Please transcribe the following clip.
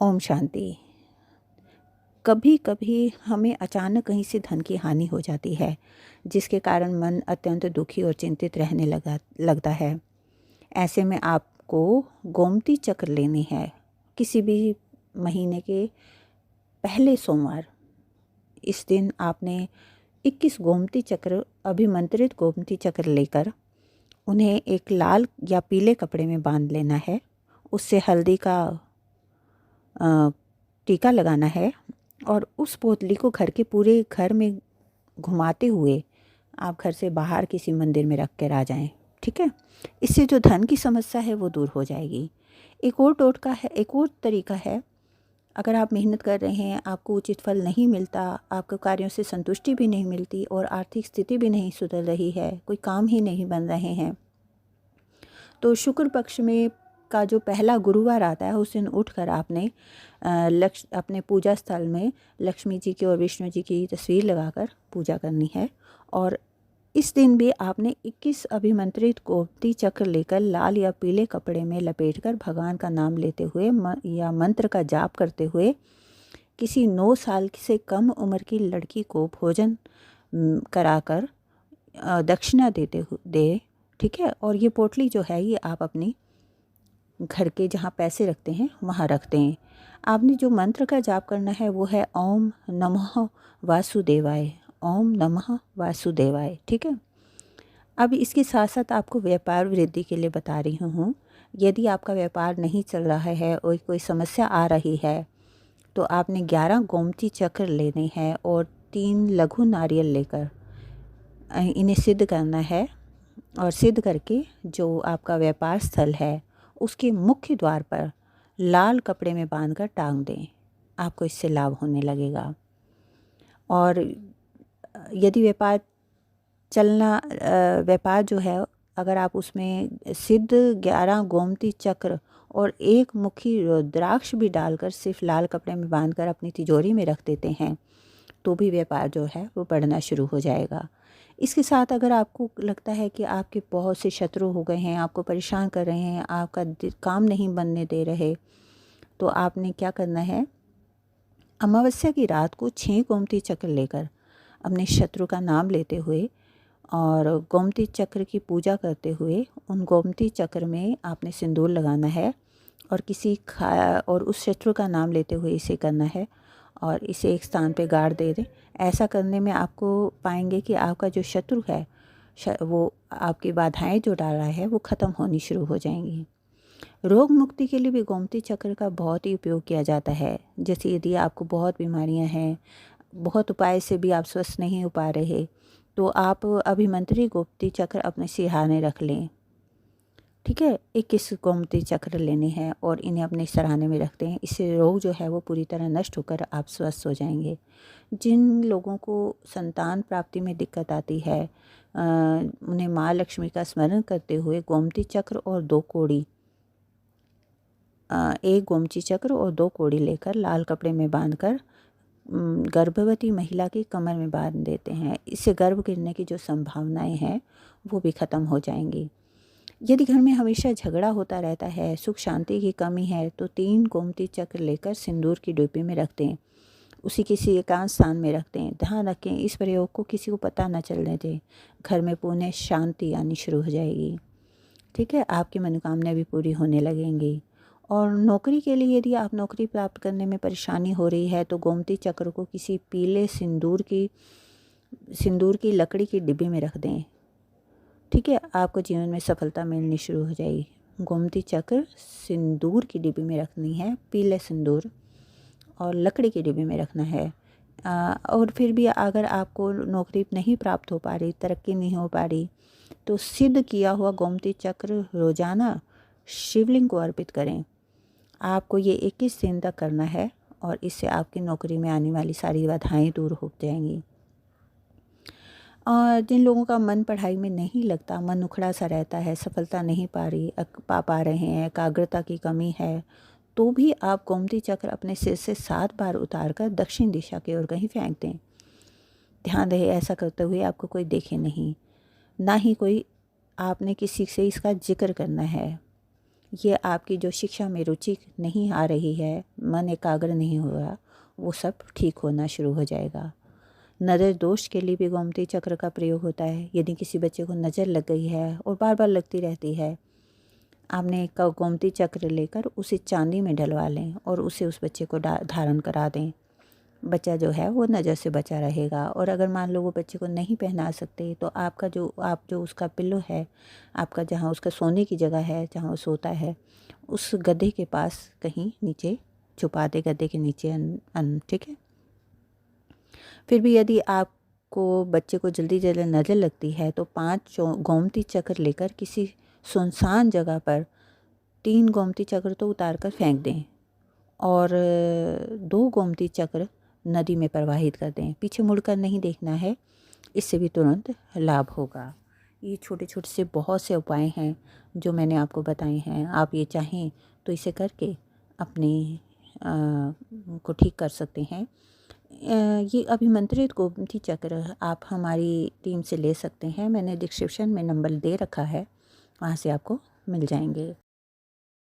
ओम शांति। कभी कभी हमें अचानक कहीं से धन की हानि हो जाती है, जिसके कारण मन अत्यंत दुखी और चिंतित रहने लगता है। ऐसे में आपको गोमती चक्र लेनी है। किसी भी महीने के पहले सोमवार, इस दिन आपने 21 गोमती चक्र, अभिमंत्रित गोमती चक्र लेकर उन्हें एक लाल या पीले कपड़े में बांध लेना है। उससे हल्दी का टीका लगाना है और उस पोतली को घर के पूरे घर में घुमाते हुए आप घर से बाहर किसी मंदिर में रख कर आ जाएं। ठीक है, इससे जो धन की समस्या है वो दूर हो जाएगी। एक और टोटका है, एक और तरीका है। अगर आप मेहनत कर रहे हैं, आपको उचित फल नहीं मिलता, आपके कार्यों से संतुष्टि भी नहीं मिलती और आर्थिक स्थिति भी नहीं सुधर रही है, कोई काम ही नहीं बन रहे हैं, तो शुक्र पक्ष में का जो पहला गुरुवार आता है उस दिन उठकर आपने अपने पूजा स्थल में लक्ष्मी जी की और विष्णु जी की तस्वीर लगाकर पूजा करनी है। और इस दिन भी आपने 21 अभिमंत्रित गोमती चक्र लेकर लाल या पीले कपड़े में लपेटकर भगवान का नाम लेते हुए या मंत्र का जाप करते हुए किसी 9 साल से कम उम्र की लड़की को भोजन कराकर दक्षिणा दे। ठीक है, और ये पोटली जो है ये आप अपनी घर के जहाँ पैसे रखते हैं वहाँ रखते हैं। आपने जो मंत्र का जाप करना है वो है ओम नमः वासुदेवाय, ओम नमः वासुदेवाय। ठीक है, अब इसके साथ साथ आपको व्यापार वृद्धि के लिए बता रही हूँ। यदि आपका व्यापार नहीं चल रहा है और कोई समस्या आ रही है तो आपने 11 गोमती चक्र लेने हैं और 3 लघु नारियल लेकर इन्हें सिद्ध करना है। और सिद्ध करके जो आपका व्यापार स्थल है उसके मुख्य द्वार पर लाल कपड़े में बांधकर टांग दें। आपको इससे लाभ होने लगेगा। और यदि व्यापार जो है, अगर आप उसमें सिद्ध 11 गोमती चक्र और एक मुखी रुद्राक्ष भी डालकर सिर्फ लाल कपड़े में बांधकर अपनी तिजोरी में रख देते हैं तो भी व्यापार जो है वो बढ़ना शुरू हो जाएगा। इसके साथ अगर आपको लगता है कि आपके बहुत से शत्रु हो गए हैं, आपको परेशान कर रहे हैं, आपका काम नहीं बनने दे रहे, तो आपने क्या करना है, अमावस्या की रात को 6 गोमती चक्र लेकर अपने शत्रु का नाम लेते हुए और गोमती चक्र की पूजा करते हुए उन गोमती चक्र में आपने सिंदूर लगाना है और उस शत्रु का नाम लेते हुए इसे करना है और इसे एक स्थान पे गाड़ दे दें। ऐसा करने में आपको पाएंगे कि आपका जो शत्रु है वो आपकी बाधाएं जो डाल रहा है वो ख़त्म होनी शुरू हो जाएंगी। रोग मुक्ति के लिए भी गोमती चक्र का बहुत ही उपयोग किया जाता है। जैसे यदि आपको बहुत बीमारियां हैं, बहुत उपाय से भी आप स्वस्थ नहीं हो पा रहे, तो आप अभिमंत्री गोमती चक्र अपने सिरहाने रख लें। ठीक है, 21 गोमती चक्र लेने हैं और इन्हें अपने सराहने में रखते हैं। इससे रोग जो है वो पूरी तरह नष्ट होकर आप स्वस्थ हो जाएंगे। जिन लोगों को संतान प्राप्ति में दिक्कत आती है, उन्हें माँ लक्ष्मी का स्मरण करते हुए गोमती चक्र और 2 कोड़ी, एक गोमती चक्र और 2 कोड़ी लेकर लाल कपड़े में बांधकर गर्भवती महिला की कमर में बांध देते हैं। इससे गर्भ गिरने की जो संभावनाएं हैं वो भी ख़त्म हो जाएंगी। यदि घर में हमेशा झगड़ा होता रहता है, सुख शांति की कमी है, तो 3 गोमती चक्र लेकर सिंदूर की डिब्बी में रख दें, उसी किसी एकांत स्थान में रख दें। ध्यान रखें इस प्रयोग को किसी को पता न चलने दें। घर में पुण्य शांति आनी शुरू हो जाएगी। ठीक है, आपकी मनोकामनाएं भी पूरी होने लगेंगी। और नौकरी के लिए यदि आप नौकरी प्राप्त करने में परेशानी हो रही है तो गोमती चक्र को किसी पीले सिंदूर की लकड़ी की डिब्बी में रख दें। ठीक है, आपको जीवन में सफलता मिलनी शुरू हो जाएगी। गोमती चक्र सिंदूर की डिब्बी में रखनी है, पीले सिंदूर, और लकड़ी की डिब्बी में रखना है। और फिर भी अगर आपको नौकरी नहीं प्राप्त हो पा रही, तरक्की नहीं हो पा रही, तो सिद्ध किया हुआ गोमती चक्र रोजाना शिवलिंग को अर्पित करें। आपको ये 21 दिन तक करना है और इससे आपकी नौकरी में आने वाली सारी बाधाएं दूर हो जाएंगी। और जिन लोगों का मन पढ़ाई में नहीं लगता, मन उखड़ा सा रहता है, सफलता नहीं पा रहे हैं, एकाग्रता की कमी है, तो भी आप गोमती चक्र अपने सिर से 7 बार उतारकर दक्षिण दिशा की ओर कहीं फेंक दें। ध्यान रहे ऐसा करते हुए आपको कोई देखे नहीं, ना ही कोई आपने किसी से इसका जिक्र करना है। ये आपकी जो शिक्षा में रुचि नहीं आ रही है, मन एकाग्र नहीं हो रहा, वो सब ठीक होना शुरू हो जाएगा। नज़र दोष के लिए भी गोमती चक्र का प्रयोग होता है। यदि किसी बच्चे को नज़र लग गई है और बार बार लगती रहती है, आपने एक गोमती चक्र लेकर उसे चांदी में डलवा लें और उसे उस बच्चे को धारण करा दें। बच्चा जो है वो नज़र से बचा रहेगा। और अगर मान लो वो बच्चे को नहीं पहना सकते, तो आपका जो उसका पिल्लो है, आपका जहाँ उसका सोने की जगह है, जहाँ वो सोता है, उस गद्दे के पास कहीं नीचे छुपा दे, गद्दे के नीचे ठीक है। फिर भी यदि आपको बच्चे को जल्दी जल्दी नज़र लगती है, तो 5 गोमती चक्र लेकर किसी सुनसान जगह पर 3 गोमती चक्र तो उतार कर फेंक दें और 2 गोमती चक्र नदी में प्रवाहित कर दें। पीछे मुड़कर नहीं देखना है, इससे भी तुरंत लाभ होगा। ये छोटे छोटे से बहुत से उपाय हैं जो मैंने आपको बताए हैं। आप ये चाहें तो इसे करके अपने को ठीक कर सकते हैं। ये अभिमंत्रित गोमती चक्र आप हमारी टीम से ले सकते हैं। मैंने डिस्क्रिप्शन में नंबर दे रखा है, वहाँ से आपको मिल जाएंगे।